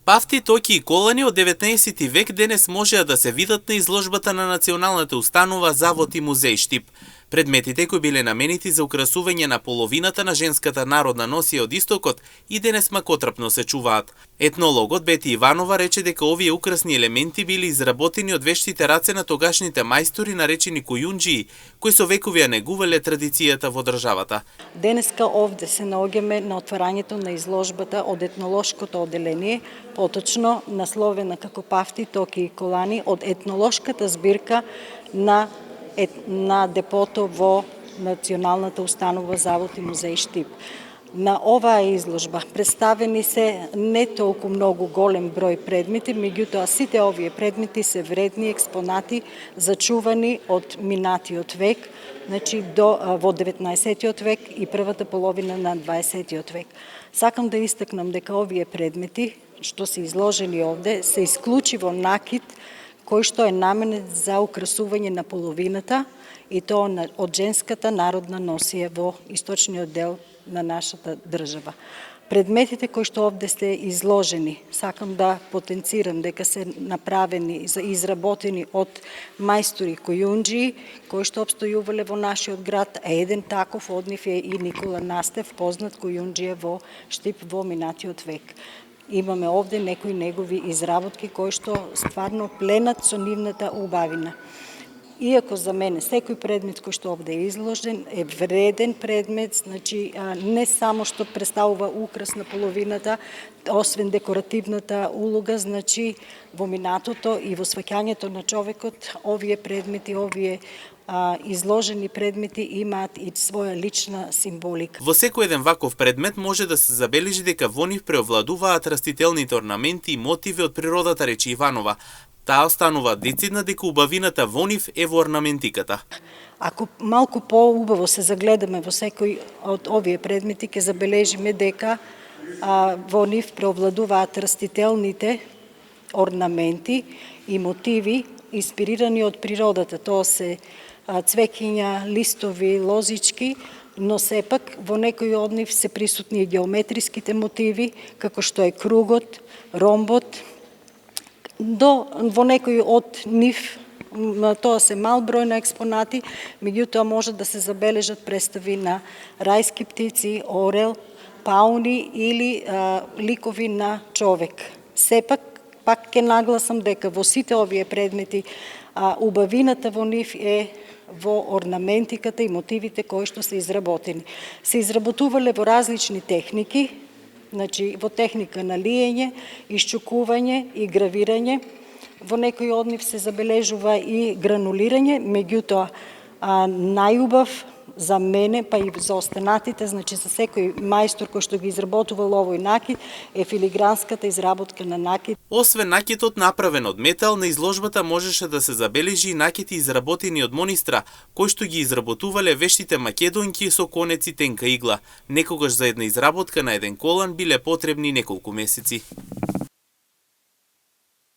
Пафти, токи и колани од 19 век денес можеа да се видат на изложбата на Националната установа Завод и музеј Штип. Предметите кои биле наменети за украсување на половината на женската народна носија од истокот и денес макотрпно се чуваат. Етнологот Бети Иванова рече дека овие украсни елементи били изработени од вештите раце на тогашните мајстори наречени кујунџии, кои со векови ја негувале традицијата во државата. Денеска овде се наоѓаме на отварањето на изложбата од етнолошкото одделение, поточно насловена како Пафти, токи и колани од етнолошката збирка на депото во Националната установа Завод и музеј Штип. На оваа изложба представени се не толку многу голем број предмети, меѓутоа сите овие предмети се вредни експонати зачувани од минатиот век, значи во 19-тиот век и првата половина на 20-тиот век. Сакам да истакнам дека овие предмети што се изложени овде се исклучиво накид кој што е наменет за украсување на половината и тоа од женската народна носија во источниот дел на нашата држава. Предметите кои што овде се изложени, сакам да потенцирам дека се направени и изработени од мајстори кујунџии кои што обстојувале во нашиот град, а еден таков од нив е и Никола Настев, познат кујунџија во Штип во минатиот век. Имаме овде некои негови изработки кои што стварно пленат со нивната убавина. Иако за мене секој предмет кој што овде е изложен е вреден предмет, значи не само што представува украс на половината, освен декоративната улога, значи во минатото и во сваќањето на човекот, овие предмети, овие изложени предмети имаат и своја лична символика. Во секој еден ваков предмет може да се забележи дека во нив преовладуваат растителните орнаменти и мотиви од природата, рече Иванова. Таа останува децидна дека убавината во нив е во орнаментиката. Ако малку поубаво се загледаме во секој од овие предмети, ќе забележиме дека во нив преовладуваат растителните орнаменти и мотиви инспирирани од природата. Тоа се цвеќиња, листови, лозички, но сепак во некои од нив се присутни и геометриските мотиви, како што е кругот, ромбот. Во некои од нив, тоа се мал број на експонати, меѓутоа може да се забележат представи на рајски птици, орел, пауни или ликови на човек. Сепак, пак ќе нагласам дека во сите овие предмети убавината во нив е во орнаментиката и мотивите кои што се изработени. Се изработувале во различни техники, значи во техника на лиење, исчукување и гравирање. Во некои од нив се забележува и гранулирање, меѓутоа најубав за мене, па и за останатите, значи за секој мајстор кој што ги изработувал овој накид, е филигранската изработка на накид. Освен накидот направен од метал, на изложбата можеше да се забележи и накиди изработени од монистра, кои што ги изработувале вештите македонки со конец и тенка игла. Некогаш за една изработка на еден колан биле потребни неколку месеци.